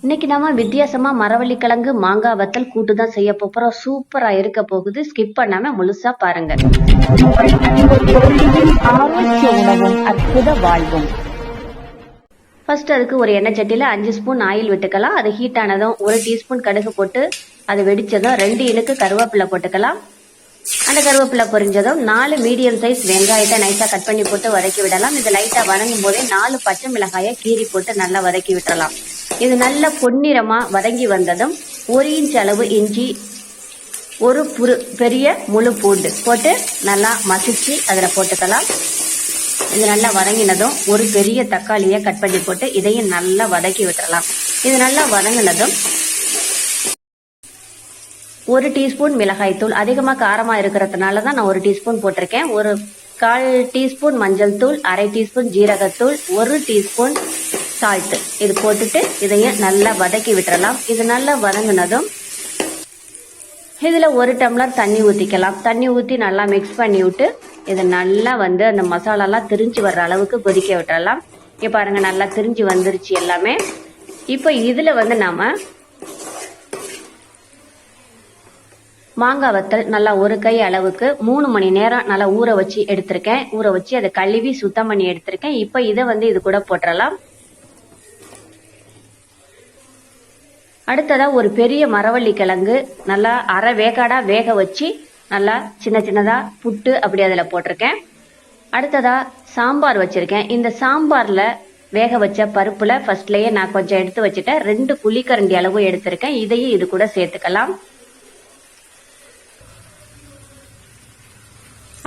இன்னைக்கு நாம வித்தியாசமா மரவள்ளி கிழங்கு மாங்காய் வத்தல் கூட்டு தான் செய்ய போறோம். சூப்பரா இருக்க போகுது. ஸ்கிப் பண்ணாம முழுசா பாருங்க. ஆரோக்கிய உணவும் அற்புத வாழ்வும். ஃபர்ஸ்ட் அதுக்கு ஒரு எண்ணெய் சட்டியில 5 ஸ்பூன் ஆயில் விட்டுக்கலாம். அது ஹீட் ஆனதும் 1 டீஸ்பூன் கடுகு போட்டு அது வெடிச்சதும் 2 இனுக்கு கருவேப்பிலை போட்டுக்கலாம். அந்த கருவேப்பிலை பொரிஞ்சதும் 4 மீடியம் சைஸ் வெங்காயத்தை நைஸா கட் பண்ணி போட்டு வதக்கி விடலாம். இது லைட்டா வதங்கும் போதே 4 பச்சை மிளகாயை கீறி போட்டு நல்லா வதக்கி விட்டுறலாம். இது நல்ல பொன்னிறமா வதங்கி வந்ததும் 1 இன்ச் அளவு இஞ்சி, ஒரு பெரிய முழு பூண்டு போட்டு நல்லா மசிச்சு அதுல போட்டுக்கலாம். இது நல்லா வதங்கினதும் ஒரு பெரிய தக்காளியை கட் பண்ணி போட்டு இதையும் நல்லா வதக்கி விட்டுறலாம். இது நல்லா வதங்கினதும் 1 டீஸ்பூன் மிளகாய் தூள், அதிகமாக காரமா இருக்கிறதுனால தான் நான் 1 டீஸ்பூன் போட்டிருக்கேன். ஒரு 1/4 டீஸ்பூன் மஞ்சள் தூள், 1/2 டீஸ்பூன் ஜீரகத்தூள், 1 டீஸ்பூன் சால்ட் இது போட்டுட்டு இதையும் நல்லா வதக்கி விட்டுறலாம். இது நல்லா வதங்கினதும் இதுல 1 டம்ளர் தண்ணி ஊத்திக்கலாம். தண்ணி ஊத்தி நல்லா மிக்ஸ் பண்ணி விட்டு இது நல்லா அந்த மசாலாலாம் திரிஞ்சு வர்ற அளவுக்கு கொதிக்க விட்டுறலாம். இங்க பாருங்க, நல்லா திரிஞ்சு வந்துருச்சு எல்லாமே. இப்ப இதுல நாம மாங்காய் வத்தல் நல்லா 1 கை அளவுக்கு 3 மணி நேரம் நல்லா ஊற வச்சு எடுத்திருக்கேன். ஊற வச்சு அதை கழுவி சுத்தம் பண்ணி எடுத்திருக்கேன். இப்ப இதை இது கூட போட்டுறலாம். அடுத்ததா ஒரு பெரிய மரவள்ளி கிழங்கு நல்லா அரை வேக்காடா வேக வச்சு நல்லா சின்ன சின்னதா புட்டு அப்படி அதுல போட்டிருக்கேன். அடுத்ததா சாம்பார் வச்சிருக்கேன். இந்த சாம்பார்ல வேக வச்ச பருப்புல ஃபர்ஸ்ட்லயே நான் கொஞ்சம் எடுத்து வச்சுட்டேன். 2 புளிக்கரண்டி அளவு எடுத்திருக்கேன். இதையும் இது கூட சேர்த்துக்கலாம்.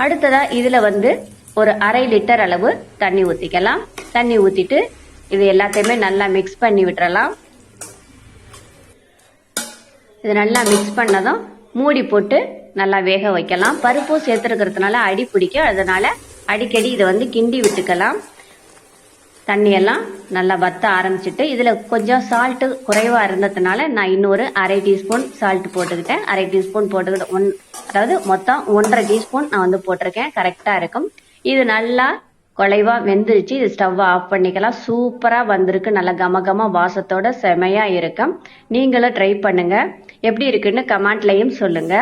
அடுத்ததா இதுல ஒரு 1/2 லிட்டர் அளவு தண்ணி ஊத்திக்கலாம். தண்ணி ஊத்திட்டு இது எல்லாத்தையுமே நல்லா மிக்ஸ் பண்ணி விட்டுறலாம். இது நல்லா மிக்ஸ் பண்ணதும் மூடி போட்டு நல்லா வேக வைக்கலாம். பருப்பும் சேர்த்துருக்கிறதுனால அடி பிடிக்கும். அதனால அடிக்கடி இதை கிண்டி விட்டுக்கலாம். தண்ணியெல்லாம் நல்லா வத்த ஆரம்பிச்சுட்டு இதுல கொஞ்சம் சால்ட் குறைவா இருந்ததுனால நான் இன்னொரு 1/2 டீஸ்பூன் சால்ட் போட்டுக்கிட்டேன். 1/2 டீஸ்பூன் போட்டுக்கிட்டு அதாவது மொத்தம் 1.5 டீஸ்பூன் நான் போட்டிருக்கேன். கரெக்டா இருக்கும். இது நல்லா குழைவா வெந்துருச்சு. இது ஸ்டவ் ஆஃப் பண்ணிக்கலாம். சூப்பரா வந்திருக்கு. நல்ல கமகமா வாசத்தோட செமையா இருக்கும். நீங்களும் ட்ரை பண்ணுங்க. எப்படி இருக்குன்னு கமெண்ட்லயும் சொல்லுங்க.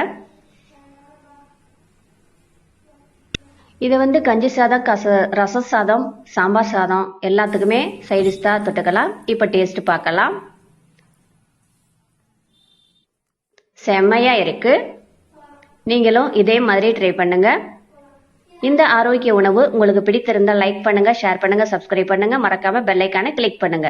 இது கஞ்சி சாதம், ரச சாதம், சாம்பார் சாதம் எல்லாத்துக்குமே சைடிஷ் தான் தொட்டுக்கலாம். இப்ப டேஸ்ட் பார்க்கலாம். செம்மையா இருக்கு. நீங்களும் இதே மாதிரி ட்ரை பண்ணுங்க. இந்த ஆரோக்கிய உணவு உங்களுக்கு பிடித்திருந்தால் லைக் பண்ணுங்க, ஷேர் பண்ணுங்க, சப்ஸ்கிரைப் பண்ணுங்க, மறக்காம பெல் ஐகானை கிளிக் பண்ணுங்க.